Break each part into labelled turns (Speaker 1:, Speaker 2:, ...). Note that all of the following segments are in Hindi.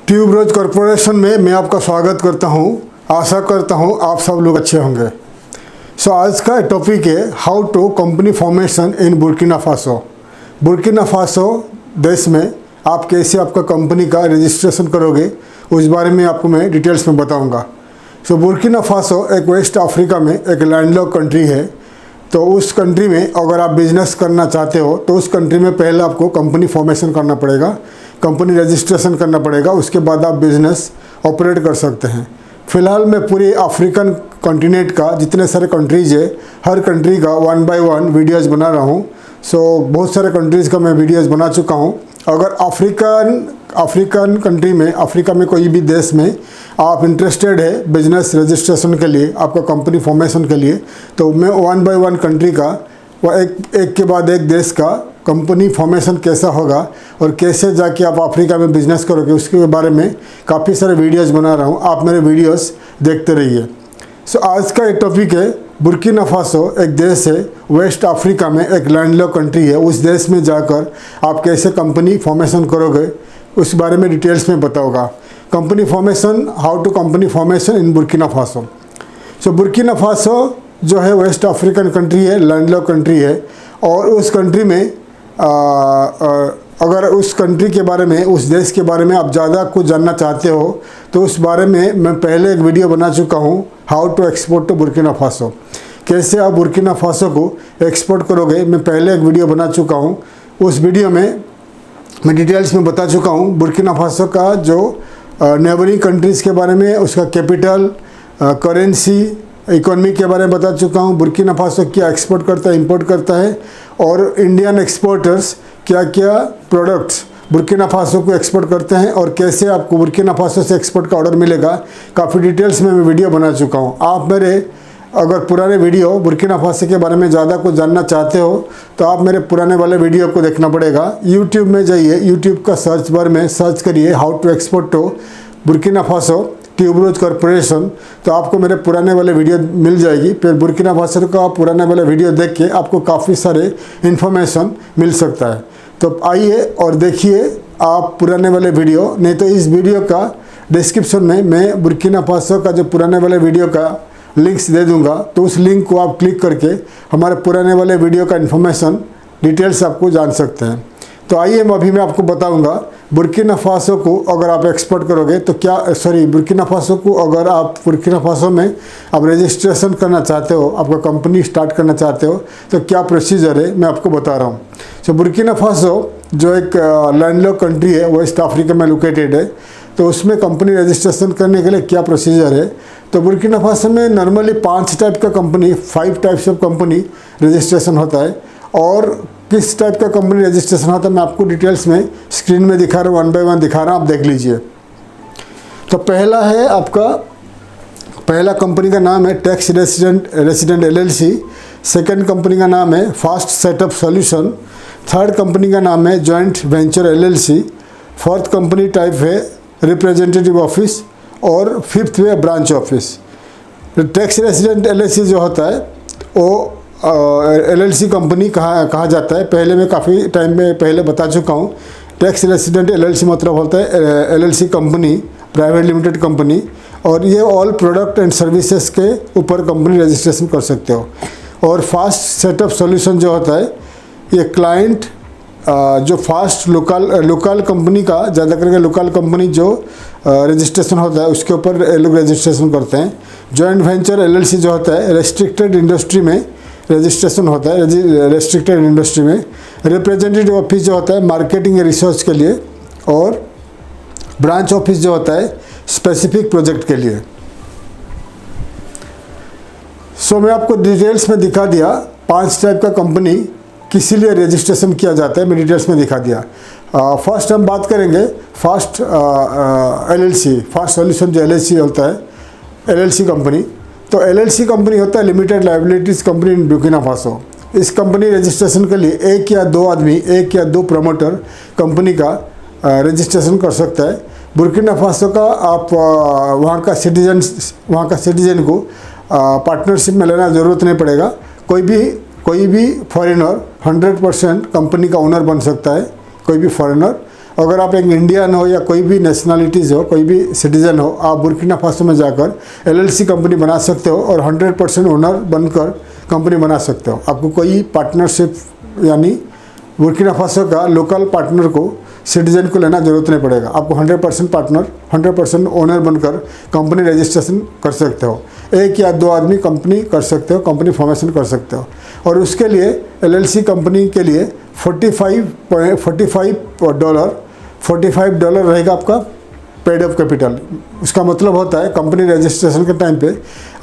Speaker 1: ट्यूबरोज कॉरपोरेशन में मैं आपका स्वागत करता हूं। आशा करता हूं आप सब लोग अच्छे होंगे। आज का टॉपिक है how to company formation in Burkina Faso. Burkina Faso देश में आप कैसे आपका कंपनी का रजिस्ट्रेशन करोगे उस बारे में आपको मैं डिटेल्स में बताऊंगा। बुर्किना फासो एक वेस्ट अफ्रीका में एक लैंडलॉक कंट्री है। तो उस कंट्री में अगर आप बिजनेस करना चाहते हो तो उस कंट्री में पहले आपको कंपनी फॉर्मेशन करना पड़ेगा, कंपनी रजिस्ट्रेशन करना पड़ेगा, उसके बाद आप बिजनेस ऑपरेट कर सकते हैं। फ़िलहाल मैं पूरे अफ्रीकन कॉन्टिनेंट का जितने सारे कंट्रीज़ है हर कंट्री का 1 बाय 1 वीडियोज़ बना रहा हूँ। बहुत सारे कंट्रीज़ का मैं वीडियोज़ बना चुका हूँ। अगर अफ्रीकन कंट्री में अफ्रीका में कोई भी देश में आप इंटरेस्टेड है बिजनेस रजिस्ट्रेशन के लिए, आपका कंपनी फॉर्मेशन के लिए, तो मैं 1 बाय 1 कंट्री का एक के बाद एक देश का कंपनी फॉर्मेशन कैसा होगा और कैसे जाके आप अफ्रीका में बिजनेस करोगे उसके बारे में काफ़ी सारे वीडियोज़ बना रहा हूँ। आप मेरे वीडियोज़ देखते रहिए। आज का एक टॉपिक है बुर्किना फासो। एक देश है वेस्ट अफ्रीका में, एक लैंडलॉक कंट्री है। उस देश में जाकर आप कैसे कंपनी फॉर्मेशन करोगे उस बारे में डिटेल्स में बताऊंगा। Company formation, how to company formation in Burkina Faso. Burkina Faso जो है वेस्ट अफ्रीकन कंट्री है, लैंडलॉक कंट्री है। और उस कंट्री में अगर उस कंट्री के बारे में, उस देश के बारे में आप ज़्यादा कुछ जानना चाहते हो तो उस बारे में मैं पहले एक वीडियो बना चुका हूँ, how to export to Burkina Faso. कैसे आप बुर्किना फासो को एक्सपोर्ट करोगे, मैं पहले एक वीडियो बना चुका हूँ। उस वीडियो में मैं डिटेल्स में बता चुका हूँ बुर्किना फासो का जो नेबरिंग कंट्रीज़ के बारे में, उसका कैपिटल, करेंसी, इकोनॉमी के बारे में बता चुका हूँ। बुर्किना फासो क्या एक्सपोर्ट करता है, इंपोर्ट करता है, और इंडियन एक्सपोर्टर्स क्या क्या प्रोडक्ट्स बुर्किना फासो को एक्सपोर्ट करते हैं और कैसे आपको बुर्किना फासो से एक्सपोर्ट का ऑर्डर मिलेगा। काफ़ी डिटेल्स में मैं वीडियो बना चुका हूँ। आप मेरे अगर पुराने वीडियो बुर्किना फासो के बारे में ज़्यादा कुछ जानना चाहते हो तो आप मेरे पुराने वाले वीडियो को देखना पड़ेगा। यूट्यूब में जाइए, यूट्यूब का सर्च बार में सर्च करिए how to export to Burkina Faso tuberose corporation, तो आपको मेरे पुराने वाले वीडियो मिल जाएगी। फिर बुर्किना फासो का पुराने वाले वीडियो देख के आपको काफ़ी सारे इन्फॉर्मेशन मिल सकता है। तो आइए और देखिए आप पुराने वाले वीडियो, नहीं तो इस वीडियो का डिस्क्रिप्शन में मैं बुर्किना फासो का जो पुराने वाले वीडियो का लिंक्स दे दूंगा, तो उस लिंक को आप क्लिक करके हमारे पुराने वाले वीडियो का इन्फॉर्मेशन डिटेल्स आपको जान सकते हैं। तो आइए अभी मैं आपको बताऊंगा बुर्किना फासो को अगर आप एक्सपोर्ट करोगे तो क्या, बुर्किना फासो को अगर आप बुर्किना फासो में आप रजिस्ट्रेशन करना चाहते हो, आपका कंपनी स्टार्ट करना चाहते हो तो क्या प्रोसीजर है मैं आपको बता रहा हूँ। बुर्किना फासो जो एक लैंडलॉक कंट्री है, वेस्ट अफ्रीका में लोकेटेड है, तो उसमें कंपनी रजिस्ट्रेशन करने के लिए क्या प्रोसीजर है। तो बुर्किना फासो में नॉर्मली 5 टाइप का company, 5 types of company registration होता है। और किस टाइप का कंपनी रजिस्ट्रेशन होता है मैं आपको डिटेल्स में स्क्रीन में दिखा रहा हूँ, 1 बाय 1 दिखा रहा हूँ, आप देख लीजिए। तो पहला है आपका, पहला कंपनी का नाम है tax resident LLC। Second company का नाम है fast setup solution. Third company का नाम है joint venture LLC। Fourth company type है रिप्रेजेंटेटिव ऑफिस और फिफ्थ है branch office. Tax resident LLC जो होता है वो LLC कंपनी कहा जाता है। पहले मैं काफ़ी टाइम में पहले बता चुका हूँ। टैक्स रेसिडेंट LLC मतलब होता है LLC company, private limited company, और ये ऑल प्रोडक्ट एंड सर्विसेज के ऊपर कंपनी रजिस्ट्रेशन कर सकते हो। और फास्ट सेटअप सॉल्यूशन जो होता है ये क्लाइंट जो फास्ट लोकल कंपनी का, ज़्यादा करके लोकल कंपनी जो रजिस्ट्रेशन होता है उसके ऊपर ये लोग रजिस्ट्रेशन करते हैं। जॉइंट वेंचर LLC जो होता है रेस्ट्रिक्टेड इंडस्ट्री में रजिस्ट्रेशन होता है, रेस्ट्रिक्टेड इंडस्ट्री में। रिप्रेजेंटेटिव ऑफिस जो होता है मार्केटिंग रिसर्च के लिए, और ब्रांच ऑफिस जो होता है स्पेसिफिक प्रोजेक्ट के लिए। मैं आपको डिटेल्स में दिखा दिया 5 टाइप का कंपनी किसी लिए रजिस्ट्रेशन किया जाता है, मैं डिटेल्स में दिखा दिया। फर्स्ट हम बात करेंगे फास्ट LLC, फास्ट सॉल्यूशन जो LLC होता है LLC कंपनी। तो LLC कंपनी होता है लिमिटेड लाइबिलिटीज़ कंपनी इन बुर्किना फासो। इस कंपनी रजिस्ट्रेशन के लिए 1 या 2 आदमी, 1 या 2 प्रमोटर कंपनी का रजिस्ट्रेशन कर सकता है। बुर्किना फासो का आप वहाँ का सिटीजन को पार्टनरशिप में लेना ज़रूरत नहीं पड़ेगा। कोई भी फॉरेनर 100% कंपनी का ओनर बन सकता है, कोई भी फॉरेनर। अगर आप एक इंडियन हो या कोई भी नेशनलिटीज़ हो, कोई भी सिटीज़न हो, आप बुर्किना फासो में जाकर LLC कंपनी बना सकते हो और 100% ओनर बनकर कंपनी बना सकते हो। आपको कोई पार्टनरशिप यानी बुर्किना फासो का लोकल पार्टनर को, सिटीजन को लेना ज़रूरत नहीं पड़ेगा। आपको 100% पार्टनर, 100% ओनर बनकर कंपनी रजिस्ट्रेशन कर सकते हो। एक या दो आदमी कंपनी कर सकते हो, कंपनी फॉर्मेशन कर सकते हो। और उसके लिए LLC कंपनी के लिए $45 रहेगा आपका पेड अप कैपिटल। उसका मतलब होता है कंपनी रजिस्ट्रेशन के टाइम पे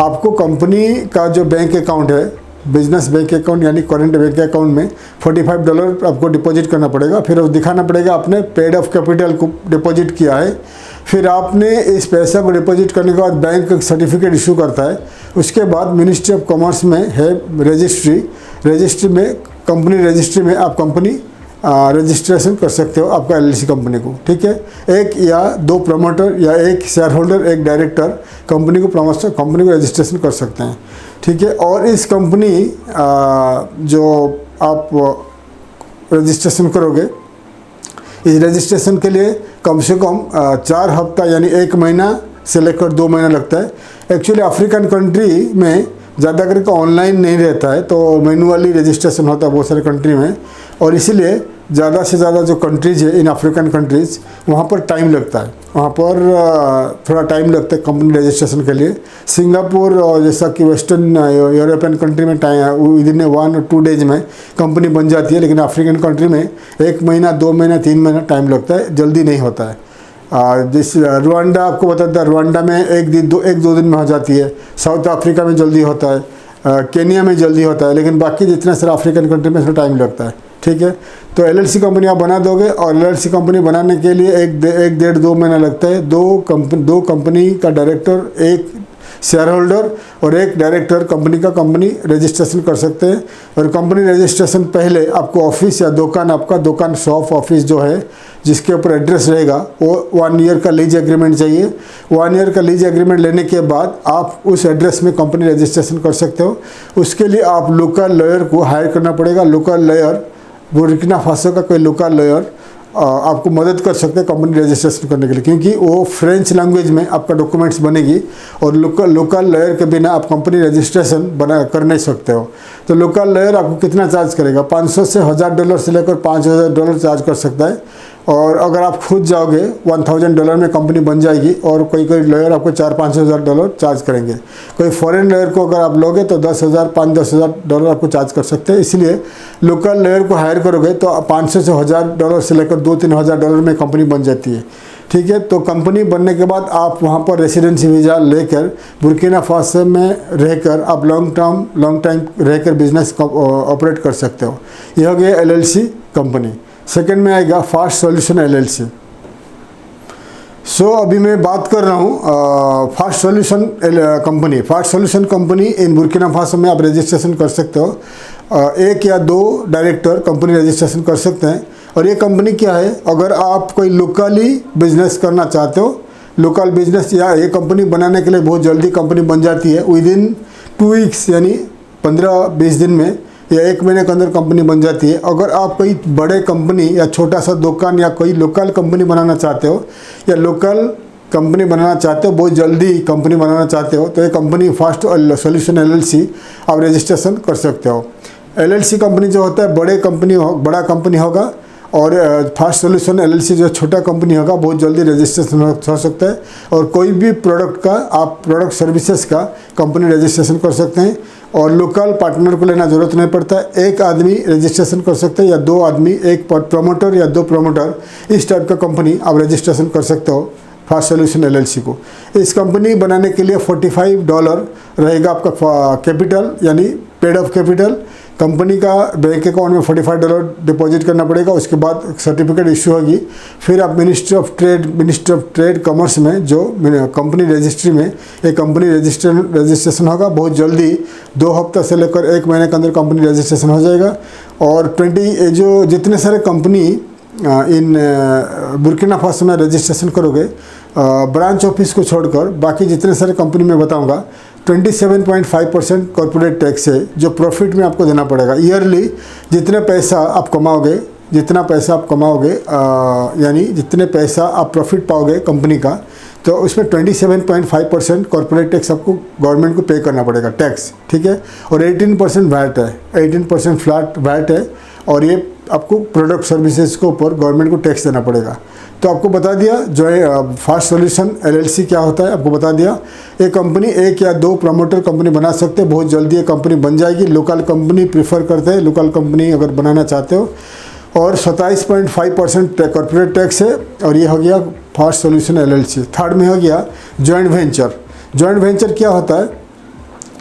Speaker 1: आपको कंपनी का जो बैंक अकाउंट है, बिजनेस बैंक अकाउंट यानी करेंट बैंक अकाउंट में $45 आपको डिपॉजिट करना पड़ेगा। फिर वो दिखाना पड़ेगा आपने पेड अप कैपिटल को डिपॉजिट किया है। फिर आपने इस पैसा को डिपॉजिट करने के बाद बैंक एक सर्टिफिकेट इशू करता है। उसके बाद मिनिस्ट्री ऑफ कॉमर्स में है रजिस्ट्री में, कंपनी रजिस्ट्री में आप कंपनी रजिस्ट्रेशन कर सकते हो आपका LLC कंपनी को। ठीक है, एक या दो प्रमोटर या एक शेयर होल्डर, एक डायरेक्टर कंपनी को रजिस्ट्रेशन कर सकते हैं। ठीक है, और इस कंपनी जो आप रजिस्ट्रेशन करोगे, इस रजिस्ट्रेशन के लिए कम से कम 4 हफ्ता यानी 1 महीना से लेकर 2 महीना लगता है। एक्चुअली अफ्रीकन कंट्री में ज़्यादा करके ऑनलाइन नहीं रहता है, तो मैनुअली रजिस्ट्रेशन होता है बहुत सारे कंट्री में, और इसीलिए ज़्यादा से ज़्यादा जो कंट्रीज़ है इन अफ्रीकन कंट्रीज़, वहाँ पर टाइम लगता है, वहाँ पर थोड़ा टाइम लगता है कंपनी रजिस्ट्रेशन के लिए। सिंगापुर और जैसा कि वेस्टर्न यूरोपियन कंट्री में टाइम विद इन 1 और 2 डेज में कंपनी बन जाती है, लेकिन अफ्रीकन कंट्री में 1 महीना, 2 महीना, 3 महीना टाइम लगता है, जल्दी नहीं होता है। जिस रुवांडा आपको बताता है, रुवांडा में 1-2 दिन में हो जाती है। साउथ अफ्रीका में जल्दी होता है, केनिया में जल्दी होता है, लेकिन बाकी जितने सारे अफ्रीकन कंट्री में थोड़ा टाइम लगता है। ठीक है, तो LLC कंपनी आप बना दोगे, और LLC कंपनी बनाने के लिए 1-1.5-2 महीना लगता है। दो कंपनी का डायरेक्टर, एक शेयर होल्डर और एक डायरेक्टर कंपनी रजिस्ट्रेशन कर सकते हैं। और कंपनी रजिस्ट्रेशन पहले आपको ऑफिस या दुकान शॉप ऑफिस जो है जिसके ऊपर एड्रेस रहेगा, वो 1 ईयर का लीज एग्रीमेंट चाहिए। 1 ईयर का लीज एग्रीमेंट लेने के बाद आप उस एड्रेस में कंपनी रजिस्ट्रेशन कर सकते हो। उसके लिए आप लोकल लॉयर को हायर करना पड़ेगा। लोकल लॉयर, बुर्किना फासो का कोई लोकल लॉयर आपको मदद कर सकते हैं कंपनी रजिस्ट्रेशन करने के लिए, क्योंकि वो फ्रेंच लैंग्वेज में आपका डॉक्यूमेंट्स बनेगी, और लोकल लॉयर के बिना आप कंपनी रजिस्ट्रेशन कर नहीं सकते हो। तो लोकल लॉयर आपको कितना चार्ज करेगा? $500 से $1000 से लेकर $5000 चार्ज कर सकता है। और अगर आप खुद जाओगे $1000 में कंपनी बन जाएगी, और कोई लॉयर आपको $4-5 हज़ार चार्ज करेंगे। कोई फॉरेन लॉयर को अगर आप लोगे तो $10,000-10 हज़ार आपको चार्ज कर सकते हैं। इसलिए लोकल लॉयर को हायर करोगे तो $500 से $1000 से लेकर $2-3 हज़ार में कंपनी बन जाती है। ठीक है, तो कंपनी बनने के बाद आप वहाँ पर रेसिडेंसी वीज़ा लेकर बुर्किना फासो में रहकर आप लॉन्ग टाइम रहकर बिजनेस ऑपरेट कर सकते हो। यह हो गया LLC कंपनी। सेकेंड में आएगा फास्ट सॉल्यूशन LLC। अभी मैं बात कर रहा हूँ फास्ट सॉल्यूशन कंपनी इन बुर्किना फासो में आप रजिस्ट्रेशन कर सकते हो। 1 या 2 डायरेक्टर कंपनी रजिस्ट्रेशन कर सकते हैं। और ये कंपनी क्या है, अगर आप कोई लोकली बिजनेस करना चाहते हो, लोकल बिजनेस, या ये कंपनी बनाने के लिए बहुत जल्दी कंपनी बन जाती है। विदिन 2 वीक्स यानी 15-20 दिन में या 1 महीने के अंदर कंपनी बन जाती है। अगर आप कोई बड़े कंपनी या छोटा सा दुकान या कोई लोकल कंपनी बनाना चाहते हो, या लोकल कंपनी बनाना चाहते हो, बहुत जल्दी कंपनी बनाना चाहते हो, तो ये कंपनी फास्ट सॉल्यूशन LLC आप रजिस्ट्रेशन कर सकते हो। LLC कंपनी जो होता है बड़ा कंपनी होगा, और फास्ट सॉल्यूशन LLC जो छोटा कंपनी होगा बहुत जल्दी रजिस्ट्रेशन हो सकता है। और कोई भी प्रोडक्ट सर्विसेज का कंपनी रजिस्ट्रेशन कर सकते हैं, और लोकल पार्टनर को लेना ज़रूरत नहीं पड़ता है। 1 आदमी रजिस्ट्रेशन कर सकते हैं, या 2 आदमी, 1 प्रमोटर या 2 प्रमोटर, इस टाइप का कंपनी आप रजिस्ट्रेशन कर सकते हो फास्ट सॉल्यूशन LLC को। इस कंपनी बनाने के लिए $45 रहेगा आपका कैपिटल यानी पेड ऑफ कैपिटल। कंपनी का बैंक अकाउंट में $45 डिपॉजिट करना पड़ेगा। उसके बाद सर्टिफिकेट इशू होगी। फिर आप मिनिस्ट्री ऑफ ट्रेड कॉमर्स में जो कंपनी रजिस्ट्री में एक कंपनी रजिस्ट्रेशन होगा, बहुत जल्दी 2 हफ्ता से लेकर 1 महीने के अंदर कंपनी रजिस्ट्रेशन हो जाएगा। और जितने सारे कंपनी इन बुर्किना फासो में रजिस्ट्रेशन करोगे, ब्रांच ऑफिस को छोड़कर बाकी जितने सारे कंपनी में बताऊंगा, 27.5% कॉर्पोरेट टैक्स है जो प्रॉफिट में आपको देना पड़ेगा। ईयरली जितने पैसा आप कमाओगे, जितना पैसा आप कमाओगे, यानी जितने पैसा आप प्रॉफिट पाओगे कंपनी का, तो उसमें 27.5% कॉर्पोरेट टैक्स आपको गवर्नमेंट को पे करना पड़ेगा, टैक्स, ठीक है। और 18% वैट है, 18% फ्लैट वैट है, और ये आपको प्रोडक्ट सर्विसेज के ऊपर गवर्नमेंट को टैक्स देना पड़ेगा। तो आपको बता दिया जो है फास्ट सॉल्यूशन LLC क्या होता है, आपको बता दिया। एक कंपनी 1 या 2 प्रमोटर कंपनी बना सकते हैं, बहुत जल्दी ये कंपनी बन जाएगी। लोकल कंपनी प्रीफर करते हैं, लोकल कंपनी अगर बनाना चाहते हो। और 27.5% कॉर्पोरेट टैक्स है, और ये हो गया फास्ट सॉल्यूशन LLC। थर्ड में हो गया जॉइंट वेंचर। जॉइंट वेंचर क्या होता है,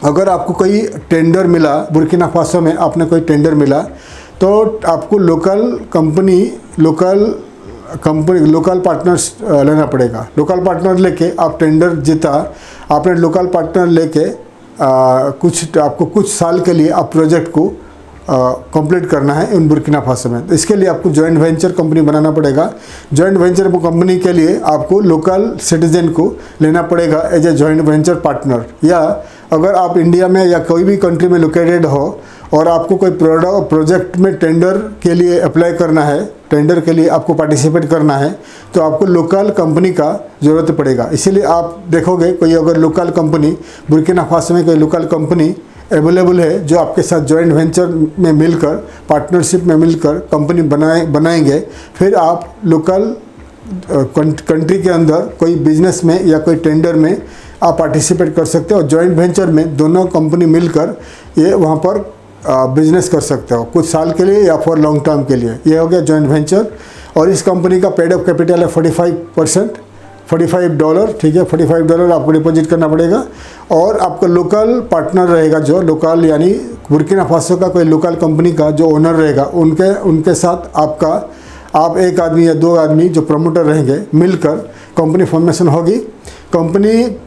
Speaker 1: अगर आपको कोई टेंडर मिला, बुर्किना फासो में आपने कोई टेंडर मिला, तो आपको लोकल पार्टनर्स लेना पड़ेगा। लोकल पार्टनर लेके आप टेंडर जीता, आपने लोकल पार्टनर लेके आपको कुछ साल के लिए आप प्रोजेक्ट को कंप्लीट करना है इन बुर्किना फासो में। तो इसके लिए आपको जॉइंट वेंचर कंपनी बनाना पड़ेगा। जॉइंट वेंचर कंपनी के लिए आपको लोकल सिटीजन को लेना पड़ेगा as a joint venture partner. या अगर आप इंडिया में या कोई भी कंट्री में लोकेटेड हो और आपको कोई प्रोजेक्ट में टेंडर के लिए अप्लाई करना है, टेंडर के लिए आपको पार्टिसिपेट करना है, तो आपको लोकल कंपनी का ज़रूरत पड़ेगा। इसीलिए आप देखोगे कोई अगर लोकल कंपनी, बुर्किना फासो में कोई लोकल कंपनी अवेलेबल है जो आपके साथ जॉइंट वेंचर में मिलकर, पार्टनरशिप में मिलकर कंपनी बनाएंगे, फिर आप लोकल कंट्री के अंदर कोई बिजनेस में या कोई टेंडर में आप पार्टिसिपेट कर सकते हो। जॉइंट वेंचर में दोनों कंपनी मिलकर ये वहाँ पर बिजनेस कर सकते हो, कुछ साल के लिए या फॉर लॉन्ग टर्म के लिए। ये हो गया जॉइंट वेंचर। और इस कंपनी का पेड अप कैपिटल है $45, ठीक है। $45 आपको डिपॉजिट करना पड़ेगा। और आपका लोकल पार्टनर रहेगा, जो लोकल यानी बुर्किना फासो का कोई लोकल कंपनी का जो ओनर रहेगा, उनके साथ आप 1 आदमी या 2 आदमी जो प्रमोटर रहेंगे मिलकर कंपनी फॉर्मेशन होगी। Company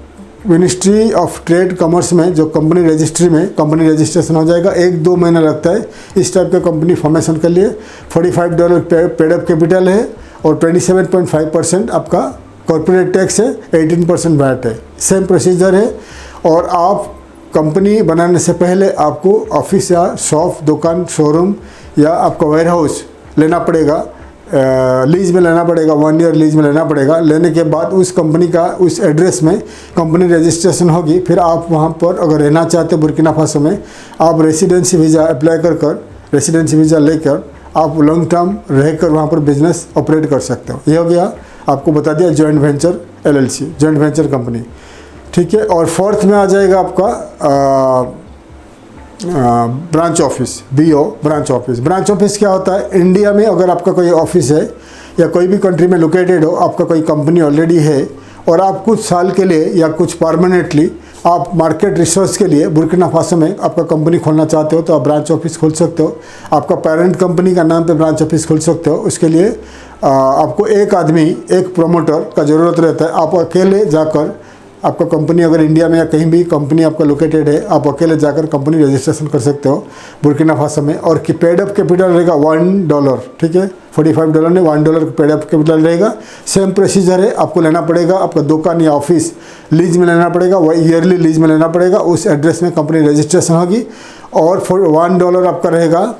Speaker 1: ministry of trade commerce में जो कंपनी रजिस्ट्री में कंपनी रजिस्ट्रेशन हो जाएगा। 1-2 महीना लगता है इस टाइप के कंपनी फॉर्मेशन के लिए। $45 पेड अप कैपिटल है, और 27.5% आपका कॉर्पोरेट टैक्स है, 18% वैट है। सेम प्रोसीजर है। और आप कंपनी बनाने से पहले आपको ऑफिस या शॉप, दुकान, शोरूम या आपका वेयर हाउस लेना पड़ेगा, लीज में लेना पड़ेगा, 1 ईयर लीज में लेना पड़ेगा। लेने के बाद उस कंपनी का उस एड्रेस में कंपनी रजिस्ट्रेशन होगी। फिर आप वहाँ पर अगर रहना चाहते हो बुर्किना फासो में, आप रेसिडेंसी वीज़ा अप्लाई कर रेसिडेंसी वीज़ा लेकर आप लॉन्ग टर्म रहकर वहाँ पर बिजनेस ऑपरेट कर सकते हो। ये हो गया, आपको बता दिया joint venture LLC, joint venture company, ठीक है। और फोर्थ में आ जाएगा आपका branch office, BO branch office. Branch office क्या होता है, इंडिया में अगर आपका कोई ऑफिस है या कोई भी कंट्री में लोकेटेड हो, आपका कोई कंपनी ऑलरेडी है और आप कुछ साल के लिए या कुछ परमानेंटली आप मार्केट रिसर्च के लिए बुर्किना फासो में आपका कंपनी खोलना चाहते हो, तो आप ब्रांच ऑफिस खोल सकते हो। आपका पेरेंट कंपनी का नाम पे ब्रांच ऑफिस खोल सकते हो। उसके लिए आपको 1 आदमी, 1 प्रमोटर का ज़रूरत रहता है। आप अकेले जाकर, आपका कंपनी अगर इंडिया में या कहीं भी कंपनी आपका लोकेटेड है, आप अकेले जाकर कंपनी रजिस्ट्रेशन कर सकते हो बुर्किना फासो में। और कि पेड अप कैपिटल रहेगा $1, ठीक है। $45 ने $1 पेड अप कैपिटल रहेगा। सेम प्रोसीजर है, आपको लेना पड़ेगा, आपका दुकान या ऑफिस लीज में लेना पड़ेगा, वह ईयरली लीज में लेना पड़ेगा। उस एड्रेस में कंपनी रजिस्ट्रेशन होगी, और $1 आपका रहेगा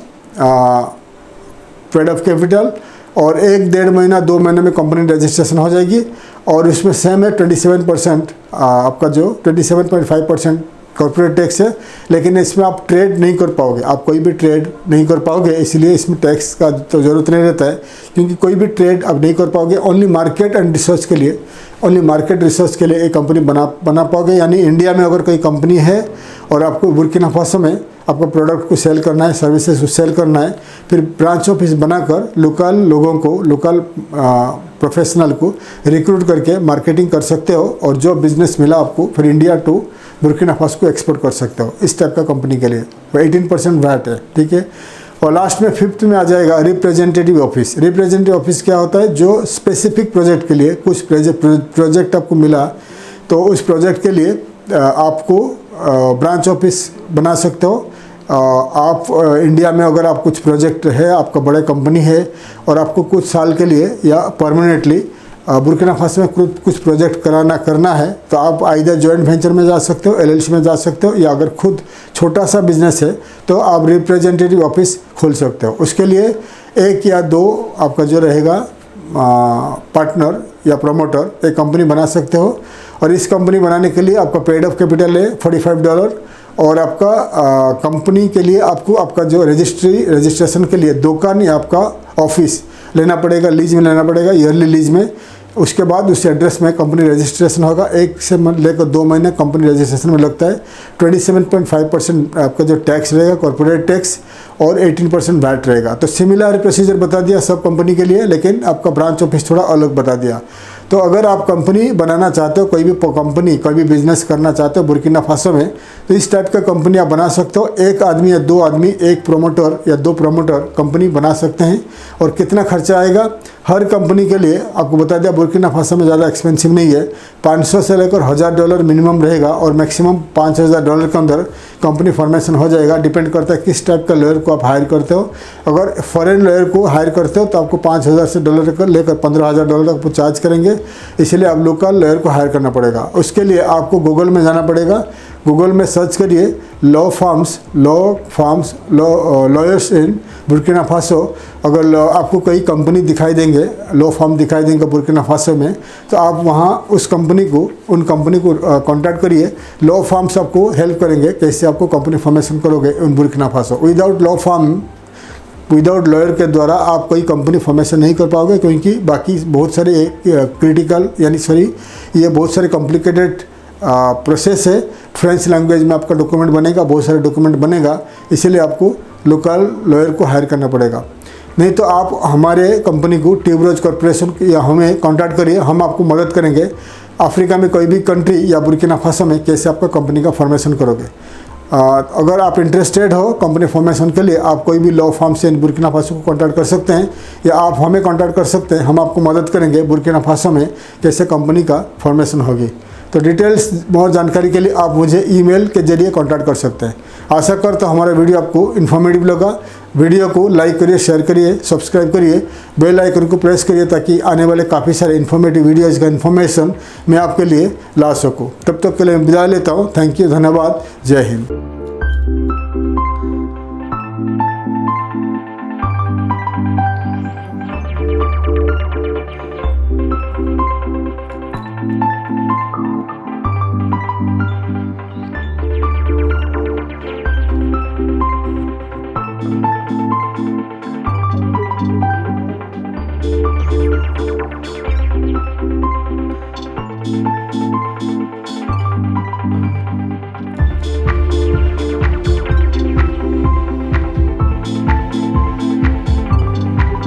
Speaker 1: पेड अप कैपिटल। और 1-1.5 महीना, 2 महीने में कंपनी रजिस्ट्रेशन हो जाएगी। और इसमें सेम है 27% आपका जो 27.5% कॉर्पोरेट टैक्स है। लेकिन इसमें आप ट्रेड नहीं कर पाओगे, आप कोई भी ट्रेड नहीं कर पाओगे, इसलिए इसमें टैक्स का तो ज़रूरत नहीं रहता है, क्योंकि कोई भी ट्रेड आप नहीं कर पाओगे। ओनली मार्केट एंड रिसर्च के लिए, ओनली मार्केट रिसर्च के लिए एक कंपनी बना पाओगे। यानी इंडिया में अगर कोई कंपनी है और आपको बुर्किना फासो में आपको प्रोडक्ट को सेल करना है, सर्विसेज को सेल करना है, फिर ब्रांच ऑफिस बनाकर लोकल लोगों को, लोकल प्रोफेशनल को रिक्रूट करके मार्केटिंग कर सकते हो, और जो बिज़नेस मिला आपको फिर इंडिया टू बुर्किना फासो को एक्सपोर्ट कर सकते हो। इस टाइप का कंपनी के लिए 18% वैट है, ठीक है। और लास्ट में 5th में आ जाएगा रिप्रेजेंटेटिव ऑफिस। रिप्रेजेंटेटिव ऑफिस क्या होता है, जो स्पेसिफिक प्रोजेक्ट के लिए, कुछ प्रोजेक्ट आपको मिला, तो उस प्रोजेक्ट के लिए आपको ब्रांच ऑफिस बना सकते हो। आप इंडिया में अगर आप कुछ प्रोजेक्ट है, आपका बड़े कंपनी है और आपको कुछ साल के लिए या परमानेंटली बुर्किना फासो में कुछ प्रोजेक्ट करना है, तो आप आइदर जॉइंट वेंचर में जा सकते हो, LLC में जा सकते हो, या अगर खुद छोटा सा बिजनेस है तो आप रिप्रेजेंटेटिव ऑफिस खोल सकते हो। उसके लिए 1 या 2 आपका जो रहेगा पार्टनर या प्रमोटर एक कंपनी बना सकते हो। और इस कंपनी बनाने के लिए आपका पेड ऑफ कैपिटल है $45 और आपका कंपनी के लिए आपको आपका जो रजिस्ट्रेशन के लिए दुकान या आपका ऑफिस लेना पड़ेगा, लीज में लेना पड़ेगा, ईयरली लीज में। उसके बाद उस एड्रेस में कंपनी रजिस्ट्रेशन होगा। 1 से लेकर 2 महीने कंपनी रजिस्ट्रेशन में लगता है। 27.5% आपका जो टैक्स रहेगा कॉर्पोरेट टैक्स और 18% वैट रहेगा। तो सिमिलर प्रोसीजर बता दिया सब कंपनी के लिए, लेकिन आपका ब्रांच ऑफिस थोड़ा अलग बता दिया। तो अगर आप कंपनी बनाना चाहते हो, कोई भी कंपनी कोई भी बिजनेस करना चाहते हो बुर्किना फासो में, तो इस टाइप का कंपनी आप बना सकते हो। 1 आदमी या 2 आदमी, 1 प्रोमोटर या 2 प्रोमोटर कंपनी बना सकते हैं। और कितना खर्चा आएगा हर कंपनी के लिए आपको बता दिया। बुर्किना फासो में ज़्यादा एक्सपेंसिव नहीं है। $500 से लेकर $1000 मिनिमम रहेगा और मैक्सिमम $5000 के अंदर कंपनी फॉर्मेशन हो जाएगा। डिपेंड करता है किस टाइप का लॉयर को आप हायर करते हो। अगर फॉरेन लॉयर को हायर करते हो तो आपको $5000 से लेकर $15000 तक चार्ज करेंगे, इसलिए आप लोकल लॉयर को हायर करना पड़ेगा। उसके लिए आपको गूगल में जाना पड़ेगा। गूगल में सर्च करिए लॉयर्स इन बुर्किना फासो। अगर आपको कोई कंपनी दिखाई देंगे, लॉ फर्म दिखाई देंगे बुर्किना फासो में, तो आप वहाँ उन कंपनी को कांटेक्ट करिए। लॉ फर्म्स आपको हेल्प करेंगे कैसे आपको कंपनी फॉर्मेशन करोगे इन बुर्किना फासो। विदाउट लॉयर के द्वारा आप कोई कंपनी फॉर्मेशन नहीं कर पाओगे, क्योंकि बाकी बहुत सारे ये बहुत सारे कॉम्प्लिकेटेड प्रोसेस है। फ्रेंच लैंग्वेज में आपका डॉक्यूमेंट बनेगा, बहुत सारे डॉक्यूमेंट बनेगा, इसीलिए आपको लोकल लॉयर को हायर करना पड़ेगा। नहीं तो आप हमारे कंपनी को ट्यूबरोज कॉर्पोरेशन या हमें कांटेक्ट करिए, हम आपको मदद करेंगे। अफ्रीका में कोई भी कंट्री या बुर्किना फासो में कैसे आपका कंपनी का फॉर्मेशन करोगे। अगर आप इंटरेस्टेड हो कंपनी फॉर्मेशन के लिए, आप कोई भी लॉ फर्म से बुर्किना फासो को कांटेक्ट कर सकते हैं या आप हमें कांटेक्ट कर सकते हैं। हम आपको मदद करेंगे बुर्किना फासो में कैसे कंपनी का फॉर्मेशन होगी। तो डिटेल्स और जानकारी के लिए आप मुझे ईमेल के जरिए कांटेक्ट कर सकते हैं। आशा करता हूँ हमारा वीडियो आपको इन्फॉर्मेटिव लगा। वीडियो को लाइक करिए, शेयर करिए, सब्सक्राइब करिए, बेल आइकन को प्रेस करिए, ताकि आने वाले काफ़ी सारे इन्फॉर्मेटिव वीडियोज़ का इन्फॉर्मेशन मैं आपके लिए ला सकूँ। तब तक के लिए विदा लेता हूँ। थैंक यू, धन्यवाद, जय हिंद।